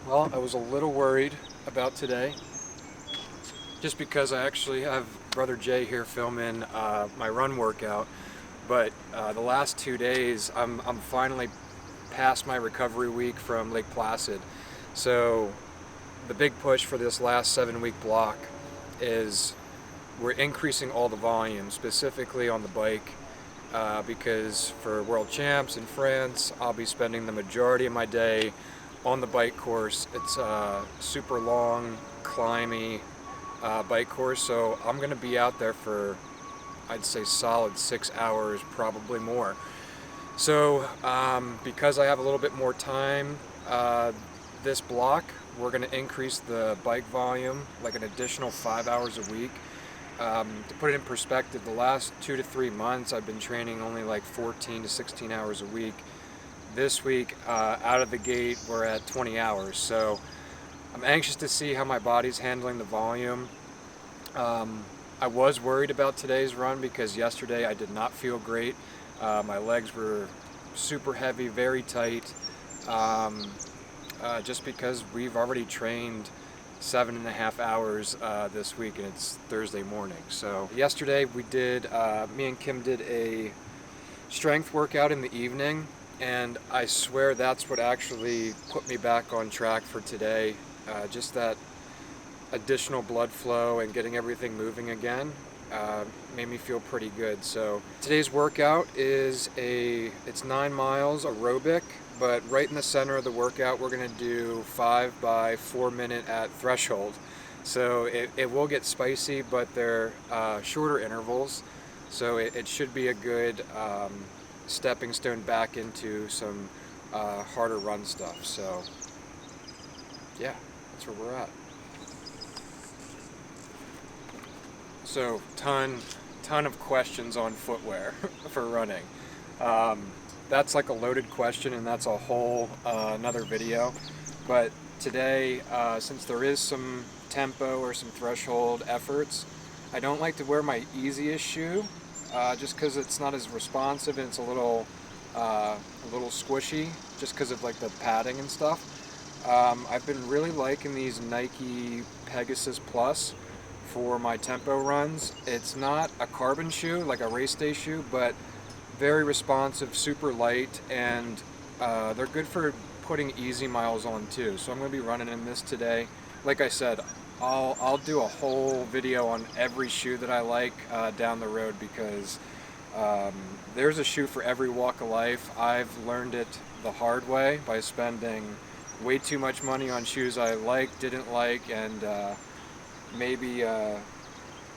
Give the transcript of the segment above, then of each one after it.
Well, I was a little worried about today, just because I actually have Brother Jay here filming my run workout. But the last 2 days, I'm finally past my recovery week from Lake Placid. So the big push for this last 7-week block is we're increasing all the volume, specifically on the bike, because for World Champs in France, I'll be spending the majority of my day on the bike course. It's a super long, climby bike course, so I'm going to be out there for, I'd say, solid 6 hours, probably more. So because I have a little bit more time this block, we're going to increase the bike volume like an additional 5 hours a week. To put it in perspective, the last 2 to 3 months I've been training only like 14 to 16 hours a week. This week, out of the gate, we're at 20 hours. So I'm anxious to see how my body's handling the volume. I was worried about today's run because yesterday I did not feel great. My legs were super heavy, very tight, just because we've already trained 7.5 hours this week, and it's Thursday morning. So yesterday me and Kim did a strength workout in the evening, and I swear that's what actually put me back on track for today. Just that additional blood flow and getting everything moving again made me feel pretty good. So today's workout it's 9 miles aerobic, but right in the center of the workout we're going to do 5 by 4 minute at threshold. So it will get spicy, but they're shorter intervals, so it should be a good stepping stone back into some harder run stuff. So yeah, that's where we're at. So ton of questions on footwear for running. That's like a loaded question, and that's a whole another video. But today, since there is some tempo or some threshold efforts, I don't like to wear my easiest shoe, just because it's not as responsive and it's a little squishy, just because of like the padding and stuff. I've been really liking these Nike Pegasus Plus for my tempo runs. It's not a carbon shoe like a race day shoe, but very responsive, super light, and they're good for putting easy miles on too. So I'm going to be running in this today. Like I said, I'll do a whole video on every shoe that I like down the road, because there's a shoe for every walk of life. I've learned it the hard way by spending way too much money on shoes I didn't like, and maybe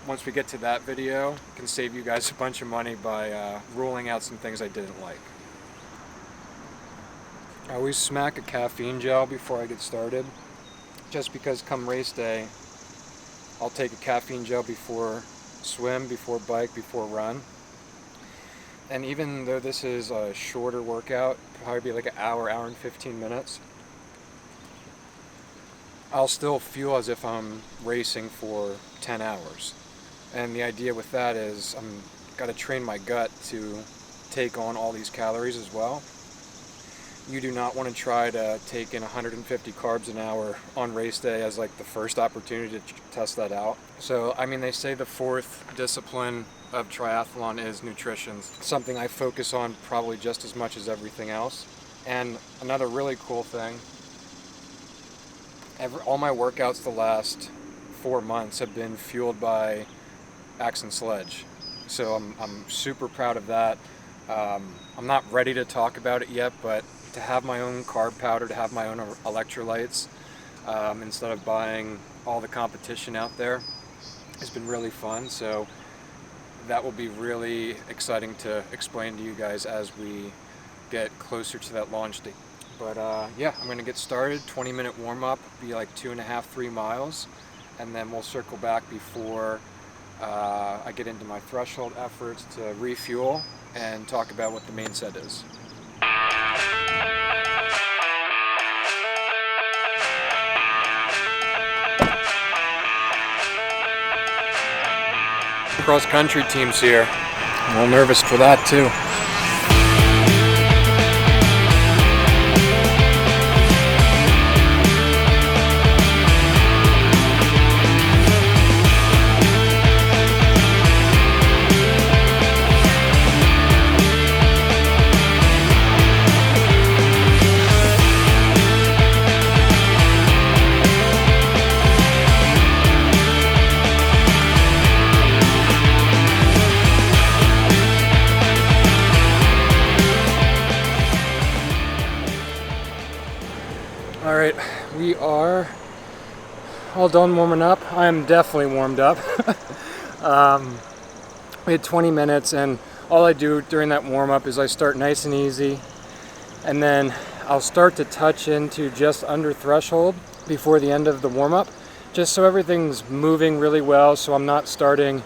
once we get to that video, I can save you guys a bunch of money by ruling out some things I didn't like. I always smack a caffeine gel before I get started, just because come race day, I'll take a caffeine gel before swim, before bike, before run. And even though this is a shorter workout, probably be like an hour and 15 minutes, I'll still feel as if I'm racing for 10 hours. And the idea with that is I'm got to train my gut to take on all these calories as well. You do not want to try to take in 150 carbs an hour on race day as like the first opportunity to test that out. So, I mean, they say the fourth discipline of triathlon is nutrition, something I focus on probably just as much as everything else. And another really cool thing, all my workouts the last 4 months have been fueled by Axe and Sledge. So I'm super proud of that. I'm not ready to talk about it yet, but to have my own carb powder, to have my own electrolytes, instead of buying all the competition out there, has been really fun. So that will be really exciting to explain to you guys as we get closer to that launch date. But yeah, I'm going to get started. 20-minute warm-up, be like 2.5, 3 miles, and then we'll circle back before I get into my threshold efforts to refuel and talk about what the main set is. Cross-country team's here. I'm a little nervous for that too. All right, we are all done warming up. I am definitely warmed up. We had 20 minutes, and all I do during that warm up is I start nice and easy, and then I'll start to touch into just under threshold before the end of the warm up, just so everything's moving really well, so I'm not starting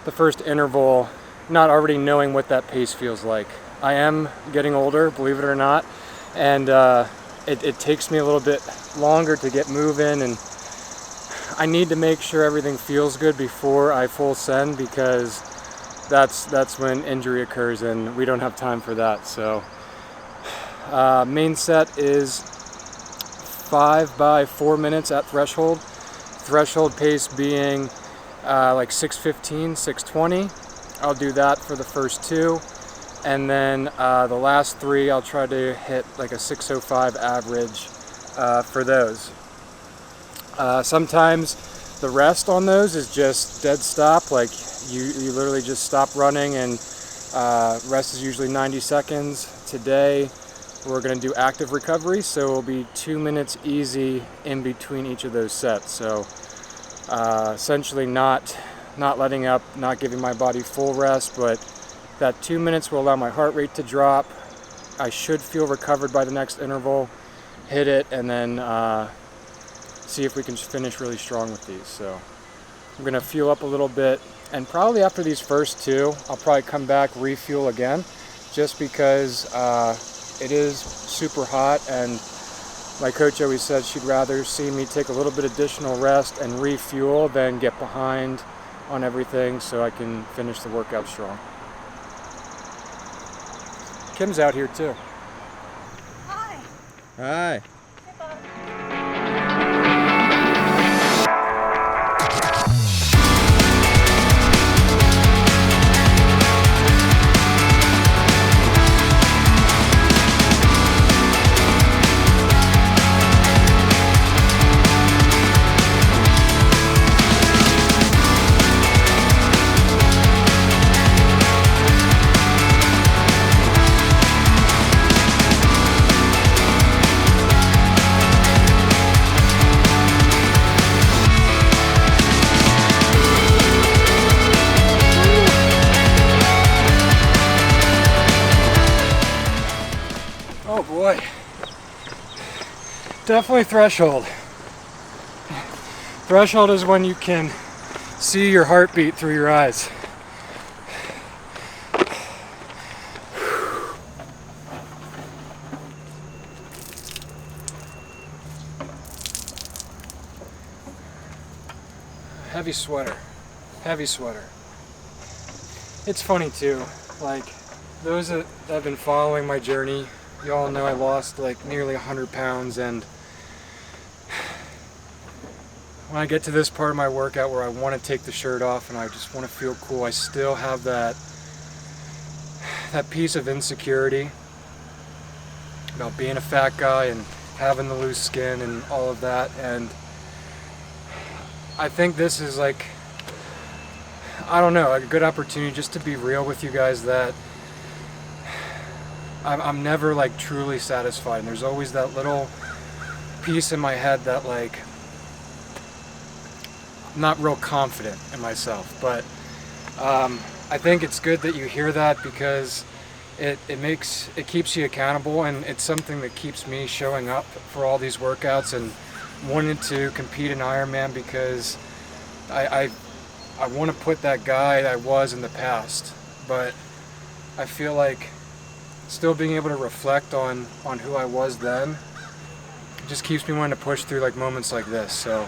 the first interval not already knowing what that pace feels like. I am getting older, believe it or not, and it takes me a little bit longer to get moving, and I need to make sure everything feels good before I full send, because that's when injury occurs, and we don't have time for that. So main set is 5 by 4 minutes at threshold. Threshold pace being like 6:15, 6:20. I'll do that for the first 2, and then the last 3 I'll try to hit like a 6:05 average for those. Sometimes the rest on those is just dead stop, like you literally just stop running, and rest is usually 90 seconds. Today we're going to do active recovery, so it'll be 2 minutes easy in between each of those sets. So essentially not letting up, not giving my body full rest, but that 2 minutes will allow my heart rate to drop. I should feel recovered by the next interval, hit it, and then see if we can finish really strong with these. So I'm gonna fuel up a little bit, and probably after these first 2, I'll probably come back, refuel again, just because it is super hot, and my coach always said she'd rather see me take a little bit additional rest and refuel than get behind on everything, so I can finish the workout strong. Kim's out here too. Hi. Hi. Oh boy, definitely threshold. Threshold is when you can see your heartbeat through your eyes. Heavy sweater, heavy sweater. It's funny too, like those that have been following my journey, you all know I lost like nearly 100 pounds, and when I get to this part of my workout where I want to take the shirt off and I just want to feel cool, I still have that piece of insecurity about being a fat guy and having the loose skin and all of that. And I think this is like, I don't know, a good opportunity just to be real with you guys, that I'm never like truly satisfied, and there's always that little piece in my head that like I'm not real confident in myself. But I think it's good that you hear that, because it keeps you accountable, and it's something that keeps me showing up for all these workouts and wanting to compete in Ironman, because I want to put that guy I was in the past, but I feel like still being able to reflect on who I was then just keeps me wanting to push through like moments like this. So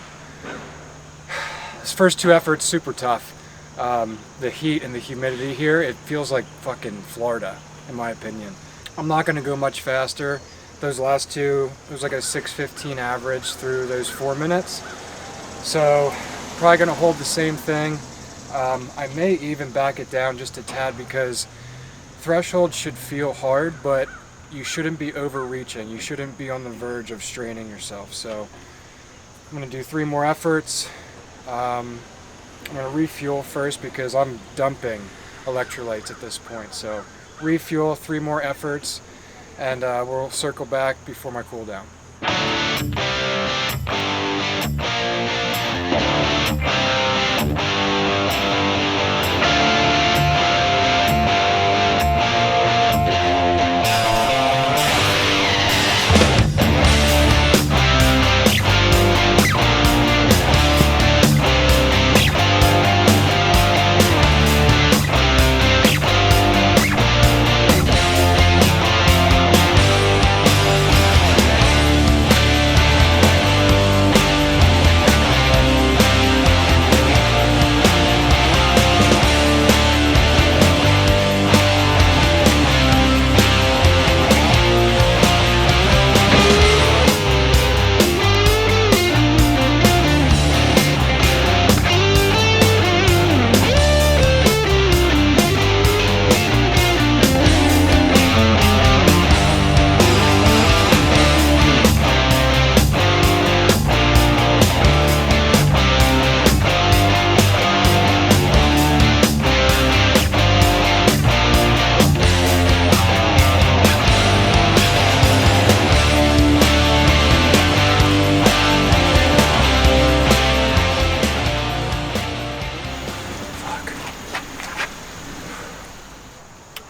this first 2 efforts, super tough. The heat and the humidity here, it feels like fucking Florida in my opinion. I'm not going to go much faster. Those last 2, it was like a 6:15 average through those 4 minutes. So probably going to hold the same thing. I may even back it down just a tad, because threshold should feel hard, but you shouldn't be overreaching. You shouldn't be on the verge of straining yourself. So I'm going to do 3 more efforts. I'm going to refuel first, because I'm dumping electrolytes at this point. So refuel, 3 more efforts, and we'll circle back before my cool down.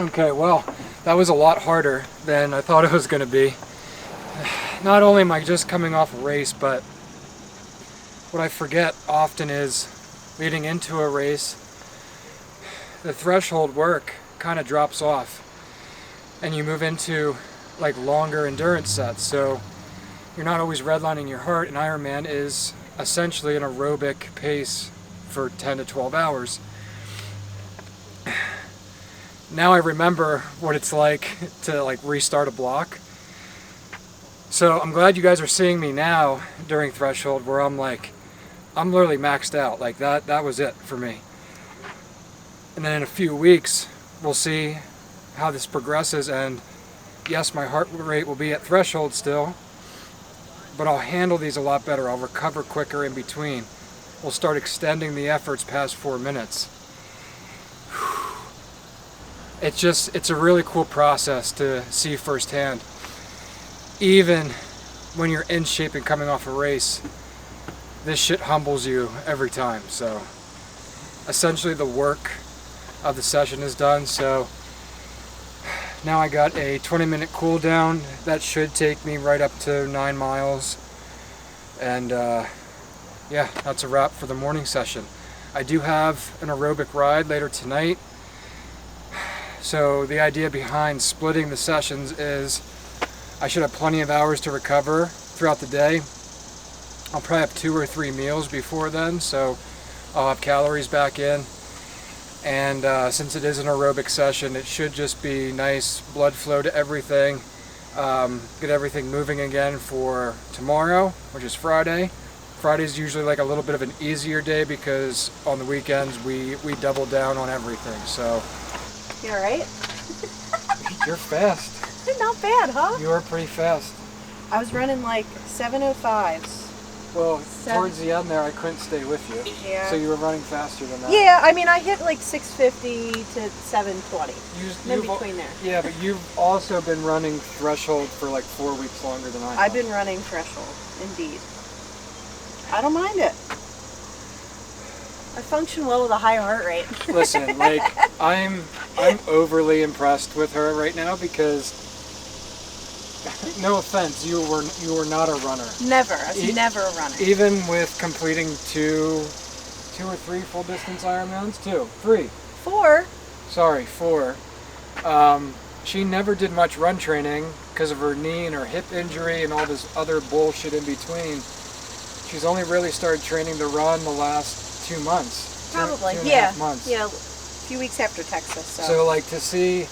Okay, well, that was a lot harder than I thought it was going to be. Not only am I just coming off a race, but what I forget often is leading into a race, the threshold work kind of drops off and you move into like longer endurance sets. So you're not always redlining your heart, and Ironman is essentially an aerobic pace for 10 to 12 hours. Now I remember what it's like to like restart a block. So I'm glad you guys are seeing me now during threshold where I'm literally maxed out. Like that was it for me. And then in a few weeks, we'll see how this progresses, and yes, my heart rate will be at threshold still, but I'll handle these a lot better. I'll recover quicker in between. We'll start extending the efforts past 4 minutes. It's a really cool process to see firsthand. Even when you're in shape and coming off a race, this shit humbles you every time. So essentially the work of the session is done. So now I got a 20-minute cool down. That should take me right up to 9 miles. And yeah, that's a wrap for the morning session. I do have an aerobic ride later tonight. So the idea behind splitting the sessions is I should have plenty of hours to recover throughout the day. I'll probably have 2 or 3 meals before then, so I'll have calories back in. And since it is an aerobic session, it should just be nice blood flow to everything. Get everything moving again for tomorrow, which is Friday. Friday's usually like a little bit of an easier day because on the weekends we double down on everything. So You alright? you're fast. Not bad, huh? You are pretty fast. I was running like 7:05s. Well, towards the end there, I couldn't stay with you. Yeah. So you were running faster than that. Yeah, I mean, I hit like 6:50 to 7:20. In between there. Yeah, but you've also been running threshold for like 4 weeks longer than I have. I've been running threshold, indeed. I don't mind it. I function well with a high heart rate. Listen, like I'm overly impressed with her right now because, no offense, you were not a runner. Never. I was never a runner. Even with completing two or three full distance Ironmans, 3. 4. Sorry, 4. She never did much run training because of her knee and her hip injury and all this other bullshit in between. She's only really started training to run the last 2 months. Probably, two and a yeah. half months. Yeah, a few weeks after Texas. So like to see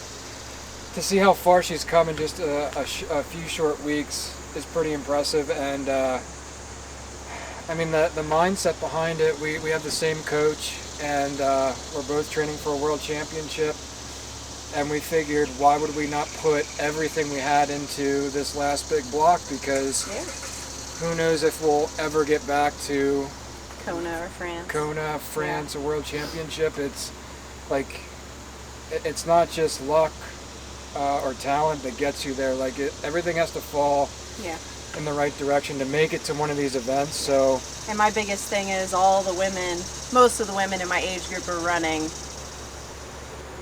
how far she's come in just a few short weeks is pretty impressive. And I mean the mindset behind it, we have the same coach, and we're both training for a world championship, and we figured why would we not put everything we had into this last big block, because who knows if we'll ever get back to Kona, France, a world championship. It's like, it's not just luck or talent that gets you there. Like everything has to fall in the right direction to make it to one of these events. So, and my biggest thing is all the women, most of the women in my age group are running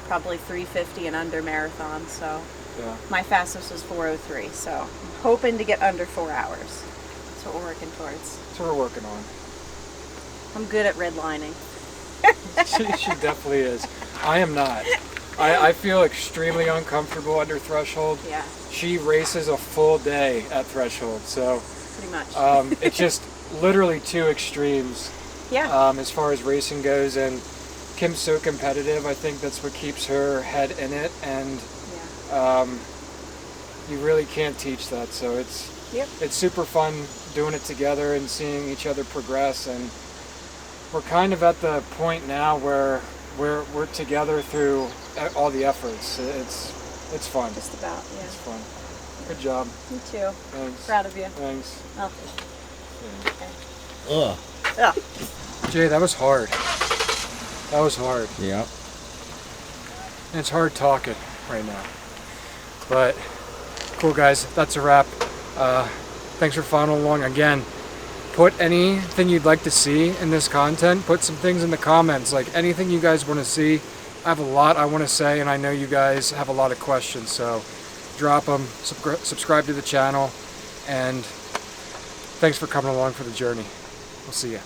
probably 350 and under marathon. So yeah. my fastest was 4:03. So I'm hoping to get under 4 hours. That's what we're working towards. That's what we're working on. I'm good at redlining. She definitely is. I am not. I feel extremely uncomfortable under threshold. Yeah, She races a full day at threshold, so pretty much. it's just literally two extremes Yeah. as far as racing goes. And Kim's so competitive. I think that's what keeps her head in it, and Yeah. you really can't teach that. So Yep. it's super fun doing it together and seeing each other progress. And we're kind of at the point now where we're together through all the efforts. It's fun. Just about. Yeah. It's fun. Good job. Me too. Thanks. Proud of you. Thanks. Oh. Yeah. Ugh. Oh. Jay, that was hard. That was hard. Yeah. And it's hard talking right now. But cool, guys. That's a wrap. Thanks for following along again. Put anything you'd like to see in this content. Put some things in the comments, like anything you guys want to see. I have a lot I want to say, and I know you guys have a lot of questions, so drop them, subscribe to the channel, and thanks for coming along for the journey. We'll see you.